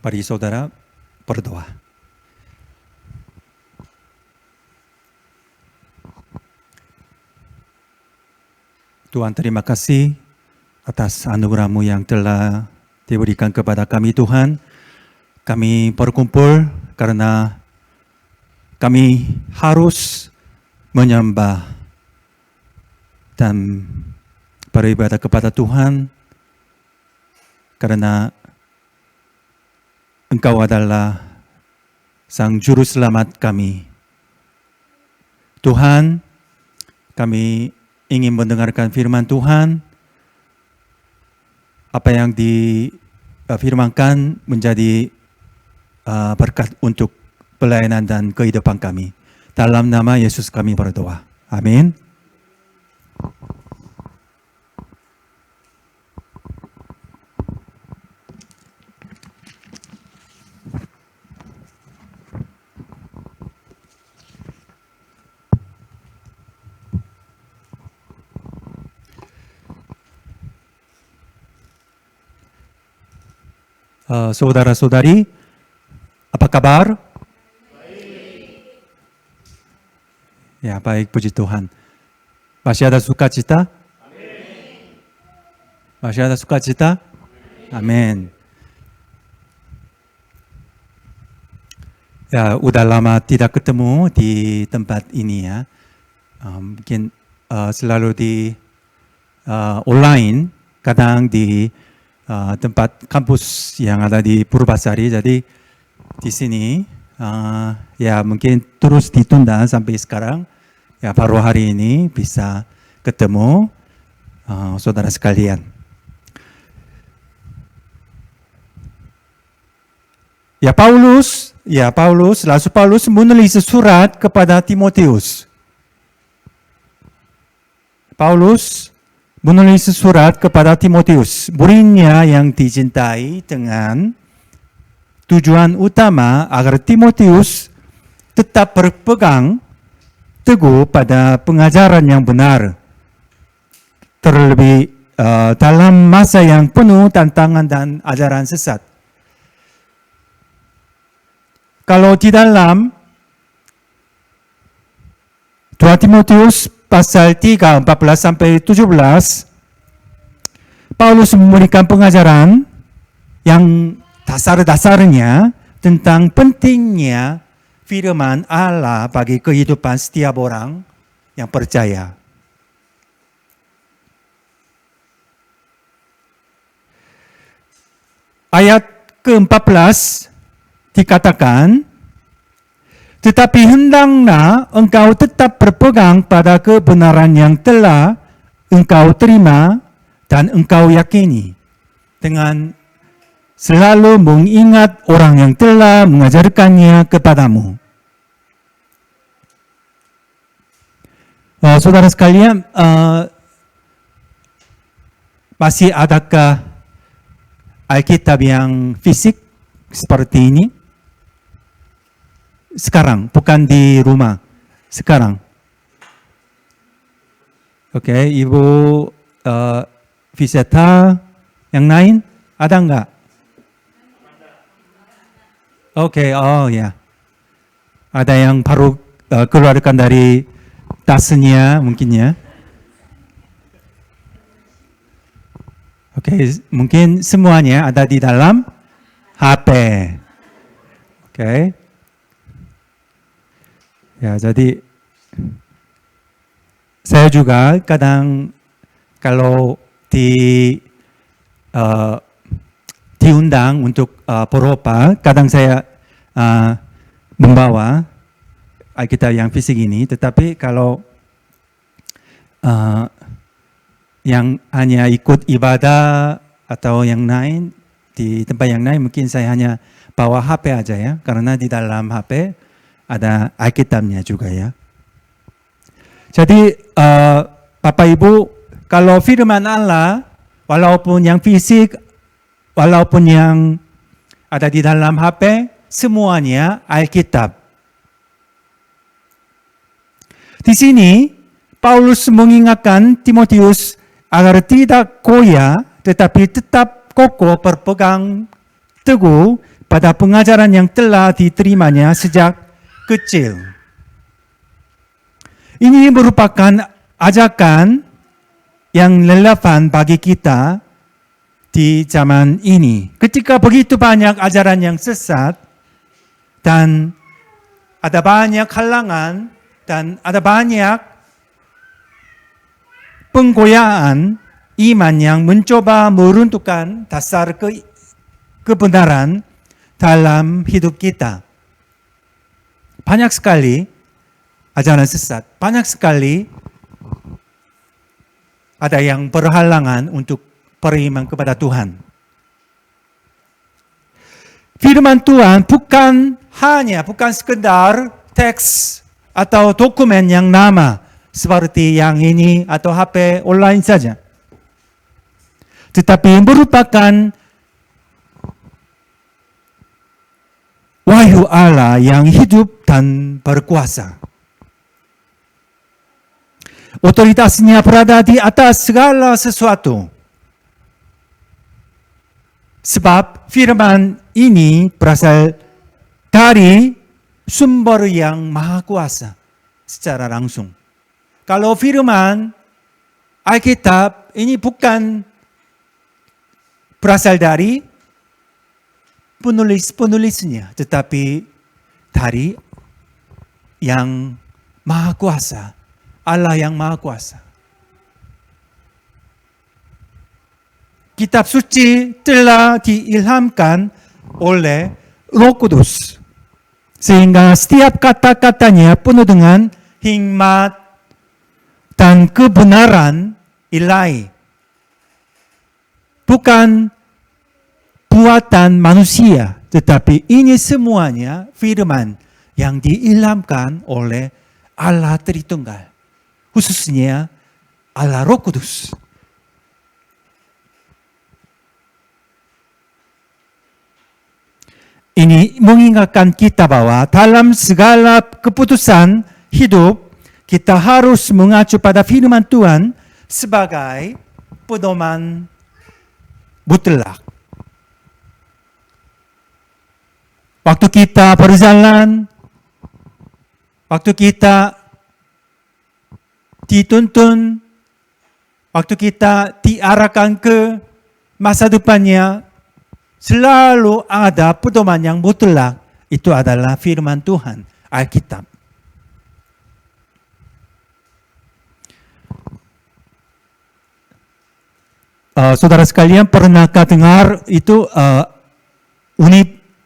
Mari saudara berdoa. Tuhan, terima kasih atas anugerah-Mu yang telah diberikan kepada kami, Tuhan. Kami berkumpul karena kami harus menyembah dan beribadah kepada Tuhan karena Engkau adalah Sang Juru Selamat kami. Tuhan, kami ingin mendengarkan firman Tuhan. Apa yang difirmankan menjadi berkat untuk pelayanan dan kehidupan kami. Dalam nama Yesus kami berdoa. Amin. Saudara-saudari, apa kabar? Ya, baik, puji Tuhan. Masih ada sukacita? Masih ada sukacita? Amin. Ya, udah lama tidak ketemu di tempat ini ya. Mungkin selalu di online, kadang di tempat kampus yang ada di Purbasari. Jadi di sini ya mungkin terus ditunda sampai sekarang. Ya baru hari ini bisa ketemu saudara sekalian. Rasul Paulus menulis surat kepada Timotius. Paulus menulis surat kepada Timotius, muridnya yang dicintai, dengan tujuan utama agar Timotius tetap berpegang teguh pada pengajaran yang benar, terlebih dalam masa yang penuh tantangan dan ajaran sesat. Kalau di dalam 2 Timotius pasal 3, 14-17, Paulus memberikan pengajaran yang dasar-dasarnya tentang pentingnya firman Allah bagi kehidupan setiap orang yang percaya. Ayat ke-14 dikatakan, tetapi hendaklah engkau tetap berpegang pada kebenaran yang telah engkau terima dan engkau yakini, dengan selalu mengingat orang yang telah mengajarkannya kepadamu. Saudara sekalian, masih adakah Alkitab yang fisik seperti ini? Sekarang, bukan di rumah. Sekarang. Oke, Ibu Viseta, yang lain ada enggak? Oke, oh ya. Ada yang baru keluarkan dari tasnya mungkin ya. Oke, mungkin semuanya ada di dalam HP. Oke. Ya, jadi saya juga kadang kalau diundang untuk beropa, kadang saya membawa Alkitab yang fisik ini, tetapi kalau yang hanya ikut ibadah atau yang lain, di tempat yang lain mungkin saya hanya bawa HP aja ya, karena di dalam HP ada Alkitabnya juga ya. Jadi Bapak Ibu, kalau firman Allah, walaupun yang fisik, walaupun yang ada di dalam HP, semuanya Alkitab. Di sini Paulus mengingatkan Timotius agar tidak goyah, tetapi tetap kokoh berpegang teguh pada pengajaran yang telah diterimanya sejak kecil. Ini merupakan ajakan yang relevan bagi kita di zaman ini. Ketika begitu banyak ajaran yang sesat dan ada banyak halangan dan ada banyak penggoyaan iman yang mencoba meruntuhkan dasar kebenaran dalam hidup kita. Banyak sekali ajaran sesat, banyak sekali ada yang berhalangan untuk beriman kepada Tuhan. Firman Tuhan bukan sekedar teks atau dokumen yang lama seperti yang ini atau HP online saja. Tetapi merupakan wahyu Allah yang hidup dan berkuasa. Otoritasnya berada di atas segala sesuatu. Sebab firman ini berasal dari sumber yang maha kuasa secara langsung. Kalau firman Alkitab ini bukan berasal dari penulisnya, tetapi dari yang maha kuasa, Allah yang maha kuasa. Kitab suci telah diilhamkan oleh Roh Kudus, sehingga setiap kata-katanya penuh dengan hikmat dan kebenaran ilahi. Bukan buatan manusia, tetapi ini semuanya firman yang diilhamkan oleh Allah Tritunggal, khususnya Allah Roh Kudus. Ini mengingatkan kita bahwa dalam segala keputusan hidup, kita harus mengacu pada firman Tuhan sebagai pedoman mutlak. Waktu kita berjalan, waktu kita dituntun, waktu kita diarahkan ke masa depannya, selalu ada pedoman yang mutlak. Itu adalah firman Tuhan, Alkitab. Saudara sekalian, pernahkah dengar itu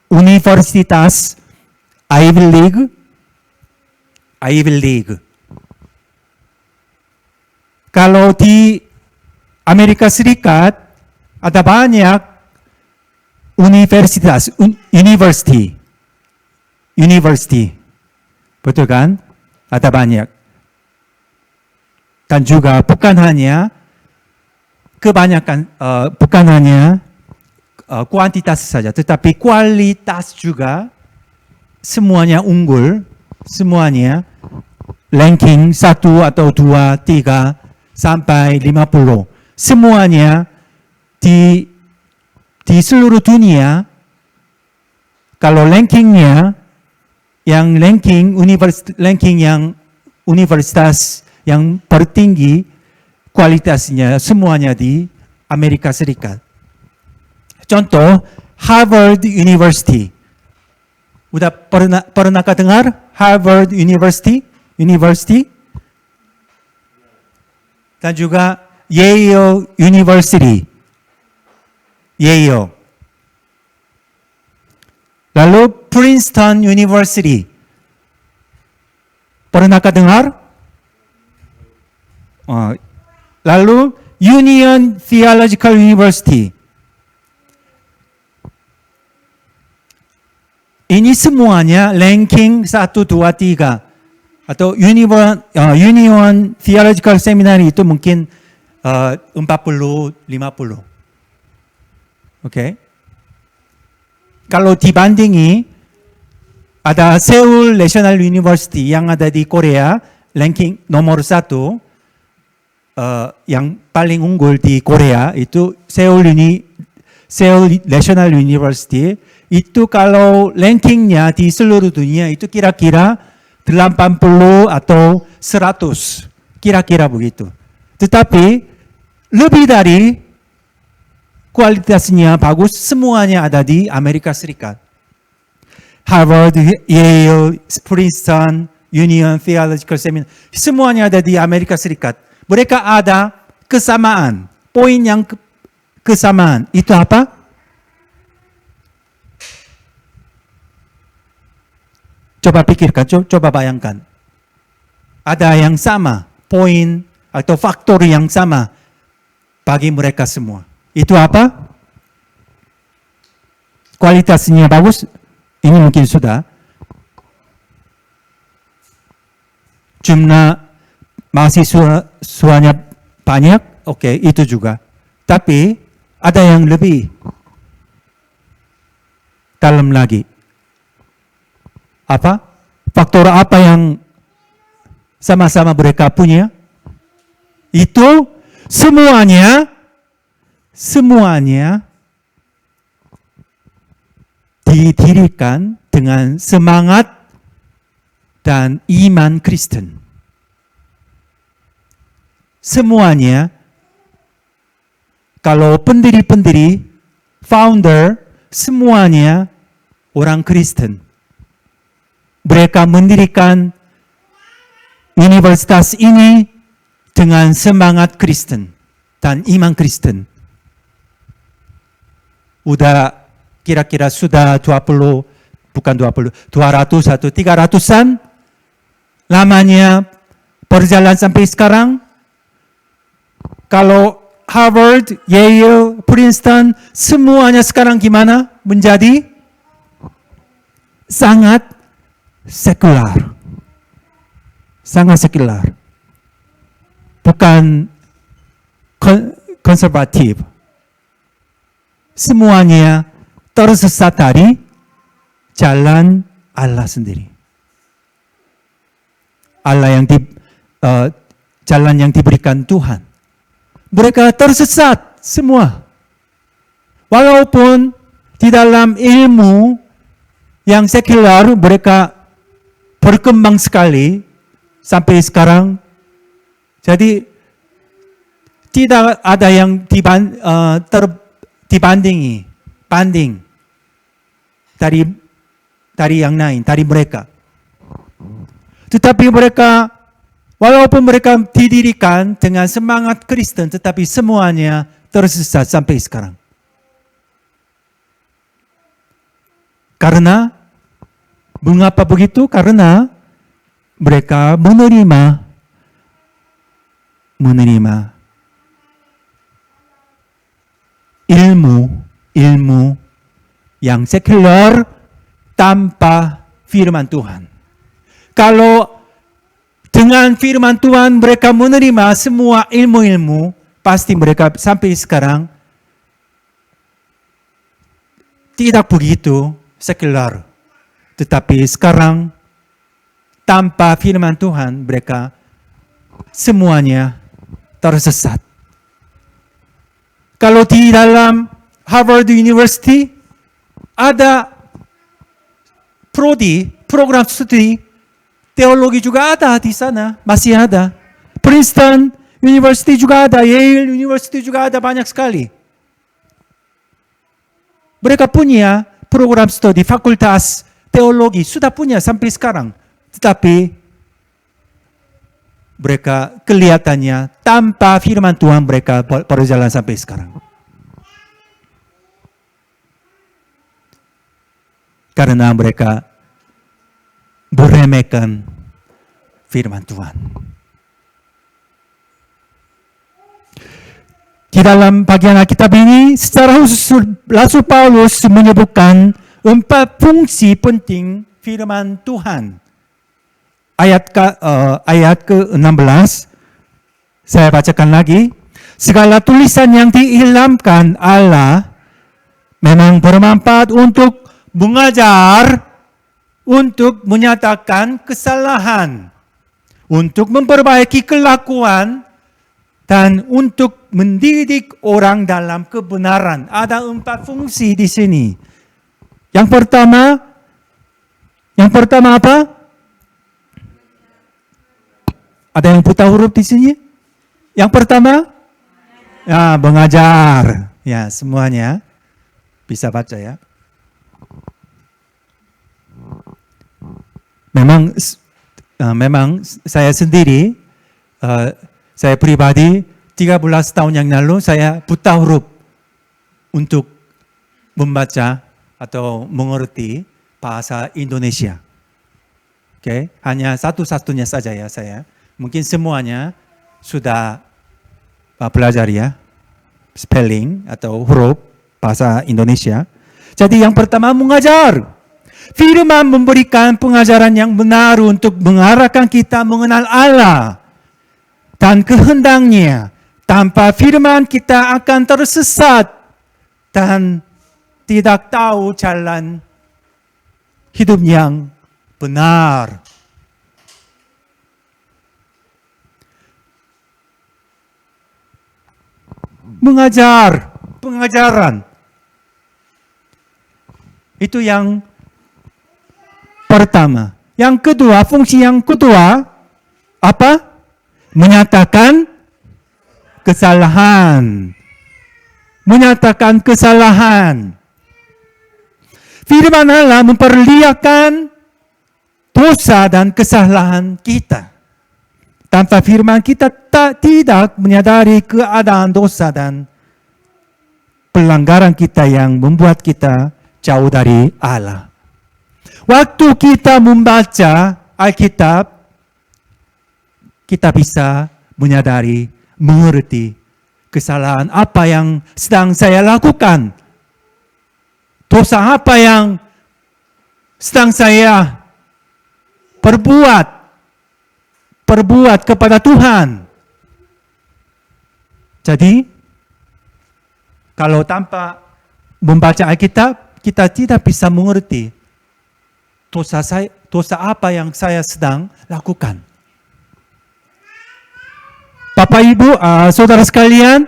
Universitas Ivy League? Ivy League. Kalau di Amerika Serikat ada banyak university. Betul kan? Ada banyak. Dan juga bukan hanya kuantitas saja, tetapi kualitas juga. Semuanya unggul, semuanya ranking 1 atau 2, 3 sampai 50. Semuanya di seluruh dunia, kalau rankingnya, yang ranking yang universitas yang tertinggi, kualitasnya semuanya di Amerika Serikat. Contoh, Harvard University. Udah pernahkah dengar Harvard University? Dan juga Yale University. Yale. Lalu Princeton University. Pernahkah dengar? Lalu Union Theological University. Ini semuanya ranking 1, 2, 3. Atau Union Theological Seminary itu mungkin 40, 50. Oke. Kalau dibandingi, ada Seoul National University yang ada di Korea, ranking nomor 1, yang paling unggul di Korea itu Seoul National University itu kalau rankingnya di seluruh dunia itu kira-kira 80 atau 100. Kira-kira begitu. Tetapi lebih dari kualitasnya bagus, semuanya ada di Amerika Serikat. Harvard, Yale, Princeton, Union Theological Seminary, semuanya ada di Amerika Serikat. Mereka ada kesamaan, poin yang kesamaan. Itu apa? Coba pikirkan, coba bayangkan. Ada yang sama, poin atau faktor yang sama bagi mereka semua. Itu apa? Kualitasnya bagus, ini mungkin sudah. Jumlah mahasiswanya banyak, oke, itu juga. Tapi ada yang lebih dalam lagi. Apa? Faktor apa yang sama-sama mereka punya? Itu semuanya didirikan dengan semangat dan iman Kristen. Semuanya, kalau pendiri-pendiri, founder, semuanya orang Kristen. Mereka mendirikan universitas ini dengan semangat Kristen dan iman Kristen. Udah kira-kira sudah 200 atau 300-an lamanya berjalan sampai sekarang. Kalau Harvard, Yale, Princeton, semuanya sekarang gimana? Menjadi sangat sekular. Sangat sekular. Bukan konservatif. Semuanya tersesat dari jalan Allah sendiri. Allah yang jalan yang diberikan Tuhan. Mereka tersesat semua. Walaupun di dalam ilmu yang sekular mereka berkembang sekali sampai sekarang. Jadi tidak ada yang banding dari yang lain, dari mereka. Tetapi mereka, walaupun mereka didirikan dengan semangat Kristen, tetapi semuanya tersesat sampai sekarang. Karena, mengapa begitu? Karena mereka menerima ilmu yang sekular tanpa firman Tuhan. Kalau dengan firman Tuhan mereka menerima semua ilmu-ilmu, pasti mereka sampai sekarang tidak begitu sekular. Tetapi sekarang tanpa firman Tuhan mereka semuanya tersesat. Kalau di dalam Harvard University ada prodi, program studi teologi juga ada di sana, masih ada. Princeton University juga ada, Yale University juga ada, banyak sekali. Mereka punya program studi, fakultas teologi, sudah punya sampai sekarang. Tetapi mereka kelihatannya tanpa firman Tuhan mereka berjalan sampai sekarang. Karena mereka meremehkan firman Tuhan. Di dalam bagian Alkitab ini, secara khusus Rasul Paulus menyebutkan 4 fungsi penting firman Tuhan. Ayat ke-16, saya bacakan lagi. Segala tulisan yang diilhamkan Allah memang bermanfaat untuk mengajar, untuk menyatakan kesalahan, untuk memperbaiki kelakuan, dan untuk mendidik orang dalam kebenaran. Ada 4 fungsi di sini. Yang pertama apa? Ada yang buta huruf di sini? Yang pertama? Ya, mengajar. Ya, semuanya bisa baca ya. Memang saya sendiri, saya pribadi 13 tahun yang lalu saya buta huruf untuk membaca atau mengerti bahasa Indonesia. Oke, hanya satu-satunya saja ya saya. Mungkin semuanya sudah belajar ya, spelling atau huruf bahasa Indonesia. Jadi yang pertama mengajar. Firman memberikan pengajaran yang benar untuk mengarahkan kita mengenal Allah dan kehendaknya. Tanpa firman kita akan tersesat dan tidak tahu jalan hidup yang benar. Pengajaran. Itu yang pertama. Yang kedua, fungsi yang kedua, apa? Menyatakan kesalahan. Menyatakan kesalahan. Firman Allah memperlihatkan dosa dan kesalahan kita. Tanpa firman kita tidak menyadari keadaan dosa dan pelanggaran kita yang membuat kita jauh dari Allah. Waktu kita membaca Alkitab, kita bisa menyadari, mengerti kesalahan apa yang sedang saya lakukan. Dosa apa yang sedang saya perbuat kepada Tuhan. Jadi, kalau tanpa membaca Alkitab, kita tidak bisa mengerti dosa apa yang saya sedang lakukan. Bapak Ibu, saudara sekalian,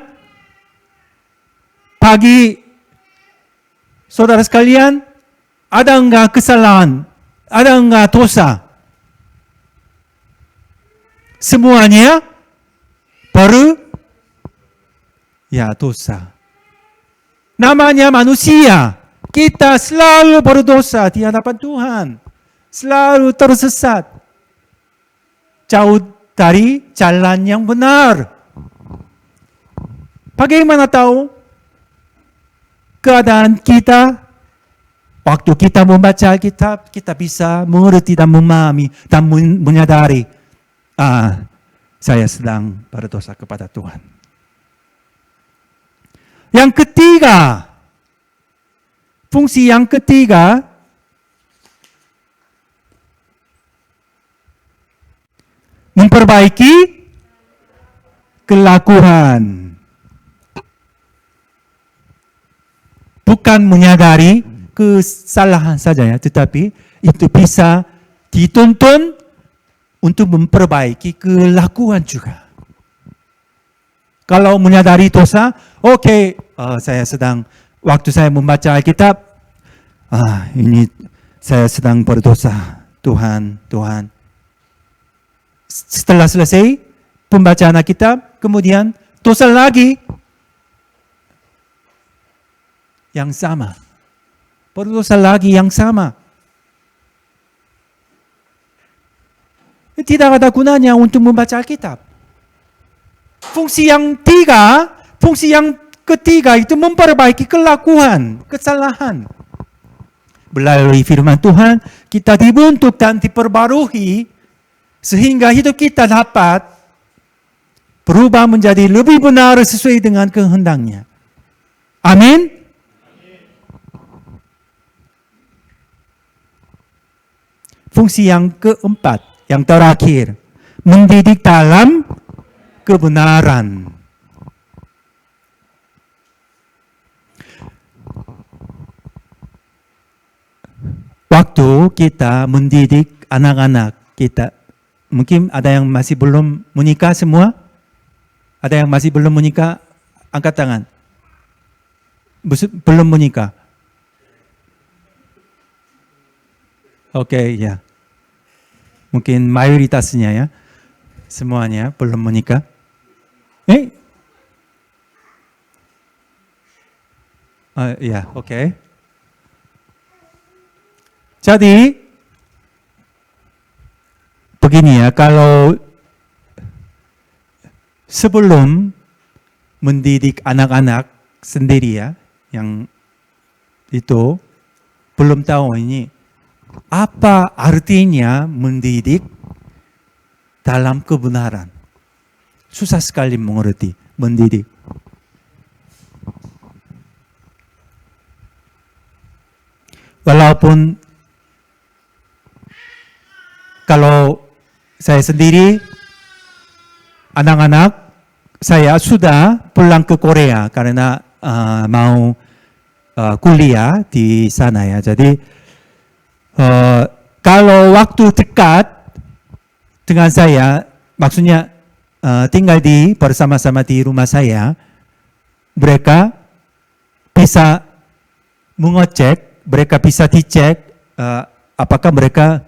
saudara sekalian, ada enggak kesalahan? Ada enggak dosa? Semuanya dosa. Namanya manusia. Kita selalu berdosa di hadapan Tuhan. Selalu tersesat. Jauh dari jalan yang benar. Bagaimana tahu keadaan kita? Waktu kita membaca kitab, kita bisa mengerti dan memahami dan menyadari, saya sedang berdosa kepada Tuhan. Yang ketiga, fungsi yang ketiga, memperbaiki kelakuan. Bukan menyadari kesalahan saja ya, tetapi itu bisa dituntun untuk memperbaiki kelakuan juga. Kalau menyadari dosa, waktu saya membaca Alkitab, ini saya sedang berdosa, Tuhan. Setelah selesai pembacaan Alkitab, kemudian dosa lagi yang sama. Berdosa lagi yang sama. Tidak ada gunanya untuk membaca Alkitab. Fungsi yang ketiga itu memperbaiki kelakuan, kesalahan. Melalui firman Tuhan, kita dibentuk dan diperbarui sehingga hidup kita dapat berubah menjadi lebih benar sesuai dengan kehendaknya. Amin. Fungsi yang keempat, yang terakhir, mendidik dalam kebenaran. Waktu kita mendidik anak-anak kita, mungkin ada yang masih belum menikah semua? Ada yang masih belum menikah? Angkat tangan. Belum menikah. Oke, ya. Mungkin mayoritasnya ya. Semuanya belum menikah. Ya, oke. Jadi begini ya, kalau sebelum mendidik anak-anak sendiri ya, yang itu belum tahu ini apa artinya mendidik dalam kebenaran. Susah sekali mengerti mendidik. Walaupun kalau saya sendiri, anak-anak saya sudah pulang ke Korea karena mau kuliah di sana ya. Jadi kalau waktu dekat dengan saya, maksudnya tinggal bersama-sama di rumah saya, mereka bisa mengecek, mereka bisa dicek apakah mereka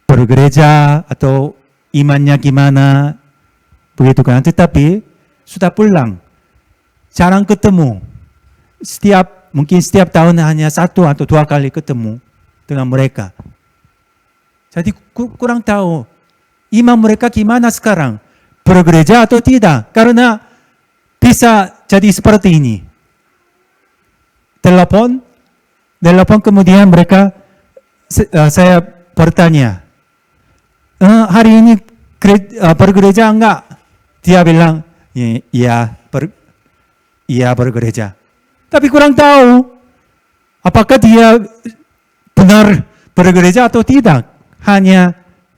bergereja atau imannya gimana, begitu kan. Tetapi sudah pulang, jarang ketemu. Mungkin setiap tahun hanya 1 atau 2 kali ketemu dengan mereka. Jadi kurang tahu iman mereka gimana sekarang, bergereja atau tidak, karena bisa jadi seperti ini. Telepon kemudian mereka, saya bertanya, hari ini bergereja enggak? Dia bilang, iya bergereja. Tapi kurang tahu apakah dia benar bergereja atau tidak. Hanya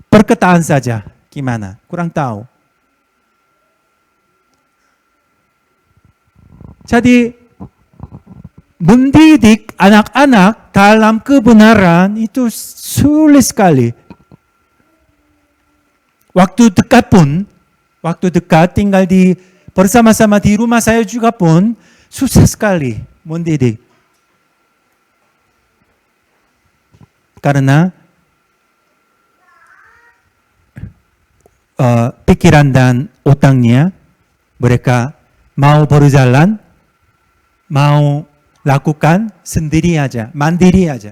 perkataan saja. Gimana? Kurang tahu. Jadi mendidik anak-anak dalam kebenaran itu sulit sekali. Waktu dekat tinggal bersama-sama di rumah saya juga pun susah sekali mendidik. Karena pikiran dan otaknya mereka mau berjalan, mau lakukan sendiri aja, mandiri aja.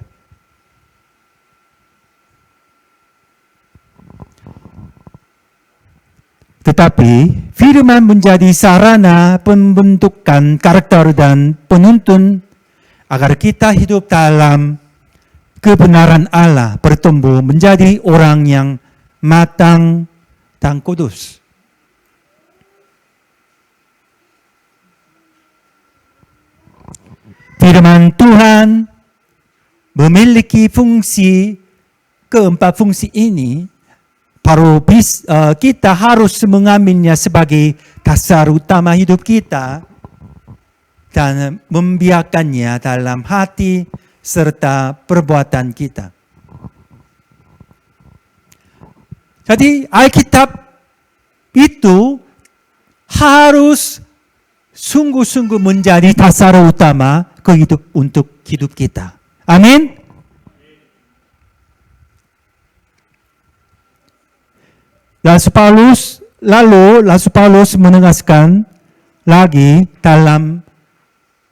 Tetapi firman menjadi sarana pembentukan karakter dan penuntun agar kita hidup dalam kebenaran Allah, bertumbuh menjadi orang yang matang dan kudus. Firman Tuhan memiliki keempat fungsi ini, baru kita harus mengambilnya sebagai dasar utama hidup kita dan membiarkannya dalam hati serta perbuatan kita. Jadi Alkitab itu harus sungguh-sungguh menjadi dasar utama untuk hidup kita. Amin. Lalu Rasul Paulus menegaskan lagi dalam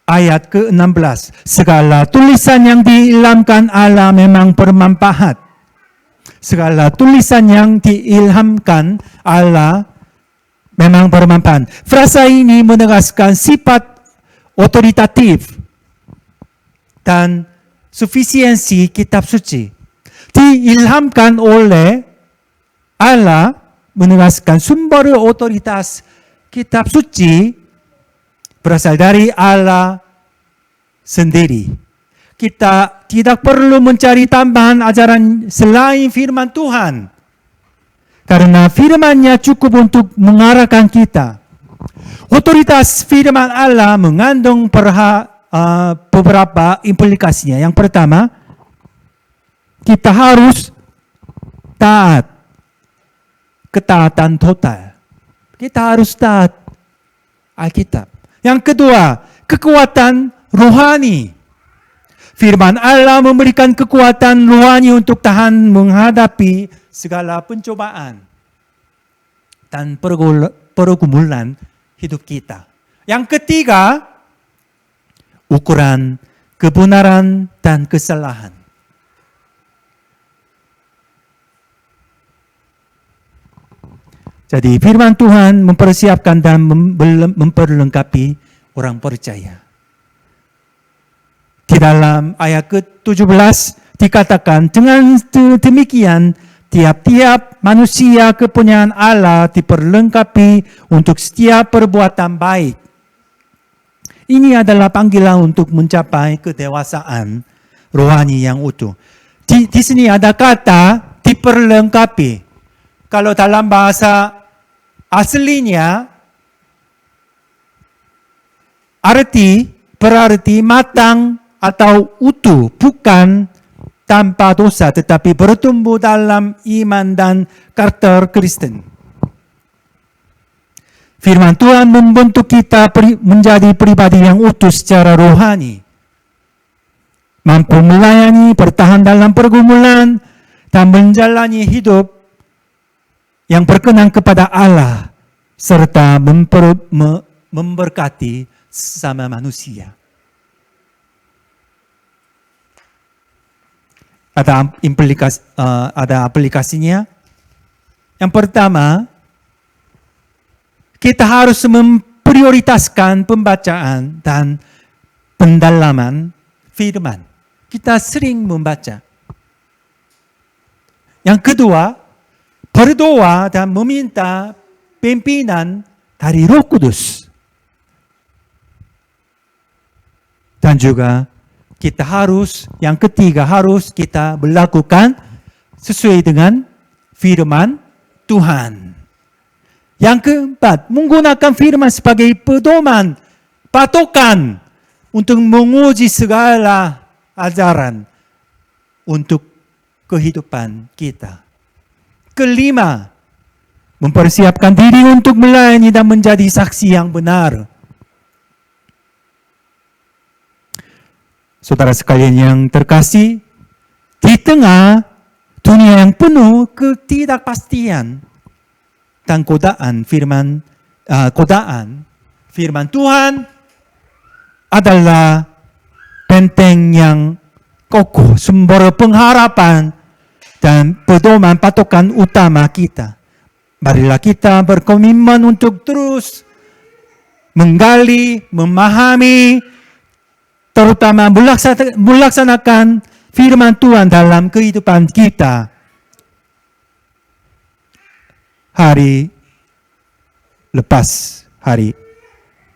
ayat ke-16. Segala tulisan yang diilhamkan Allah memang bermanfaat. Segala tulisan yang diilhamkan Allah memang bermanfaat. Frasa ini menegaskan sifat otoritatif dan sufisiensi kitab suci. Diilhamkan oleh Allah menegaskan sumber otoritas kitab suci berasal dari Allah sendiri. Kita tidak perlu mencari tambahan ajaran selain firman Tuhan. Karena firman-Nya cukup untuk mengarahkan kita. Otoritas firman Allah mengandung beberapa implikasinya. Yang pertama, kita harus taat. Ketaatan total. Kita harus taat Alkitab. Yang kedua, kekuatan rohani. Firman Allah memberikan kekuatan rohani untuk tahan menghadapi segala pencobaan dan pergumulan hidup kita. Yang ketiga, ukuran kebenaran dan kesalahan. Jadi firman Tuhan mempersiapkan dan memperlengkapi orang percaya. Di dalam ayat ke-17 dikatakan, dengan demikian tiap-tiap manusia kepunyaan Allah diperlengkapi untuk setiap perbuatan baik. Ini adalah panggilan untuk mencapai kedewasaan rohani yang utuh. Di sini ada kata diperlengkapi. Kalau dalam bahasa aslinya berarti matang atau utuh, bukan tanpa dosa, tetapi bertumbuh dalam iman dan karakter Kristen. Firman Tuhan membentuk kita menjadi pribadi yang utuh secara rohani, mampu melayani, bertahan dalam pergumulan, dan menjalani hidup yang berkenan kepada Allah, serta memberkati sesama manusia. Ada aplikasinya. Yang pertama, kita harus memprioritaskan pembacaan dan pendalaman firman. Kita sering membaca. Yang kedua, berdoa dan meminta pimpinan dari Roh Kudus. Dan juga yang ketiga harus kita melakukan sesuai dengan firman Tuhan. Yang keempat, menggunakan firman sebagai pedoman, patokan untuk menguji segala ajaran untuk kehidupan kita. Kelima, mempersiapkan diri untuk melayani dan menjadi saksi yang benar. Saudara sekalian yang terkasih, di tengah dunia yang penuh ketidakpastian dan godaan firman Tuhan adalah benteng yang kokoh, sumber pengharapan dan pedoman patokan utama kita. Marilah kita berkomitmen untuk terus menggali, memahami, terutama melaksanakan firman Tuhan dalam kehidupan kita hari lepas hari.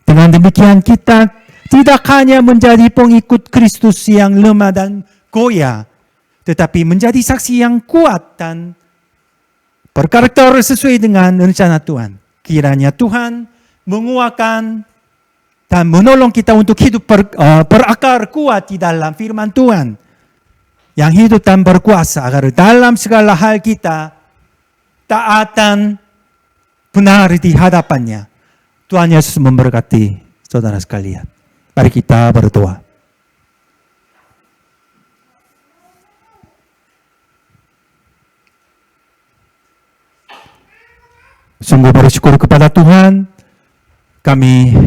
Dengan demikian kita tidak hanya menjadi pengikut Kristus yang lemah dan goyah, tetapi menjadi saksi yang kuat dan berkarakter sesuai dengan rencana Tuhan. Kiranya Tuhan menguatkan dan menolong kita untuk hidup berakar kuat di dalam firman Tuhan yang hidup dan berkuasa, agar dalam segala hal kita taat dan benar di hadapannya. Tuhan Yesus memberkati saudara sekalian. Mari kita berdoa. Sungguh bersyukur kepada Tuhan, kami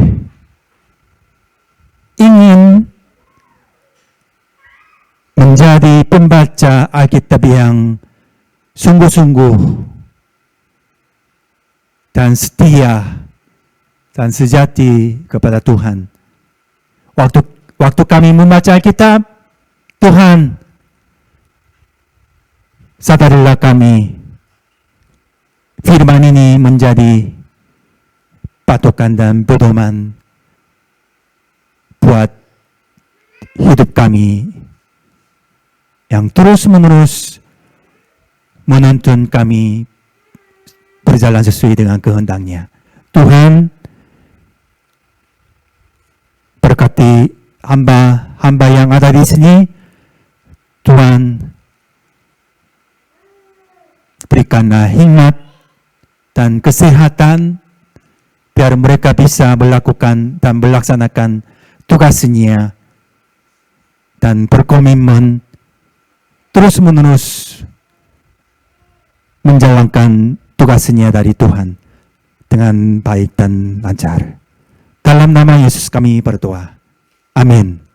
ingin menjadi pembaca Alkitab yang sungguh-sungguh dan setia dan sejati kepada Tuhan. Waktu kami membaca Alkitab, Tuhan, sadarilah kami, firman ini menjadi patokan dan pedoman buat hidup kami yang terus-menerus menuntun kami berjalan sesuai dengan kehendak-Nya. Tuhan, berkati hamba yang ada di sini. Tuhan, berikanlah hikmat dan kesehatan biar mereka bisa melakukan dan melaksanakan tugasnya dan berkomitmen terus-menerus menjalankan tugasnya dari Tuhan dengan baik dan lancar. Dalam nama Yesus kami berdoa. Amin.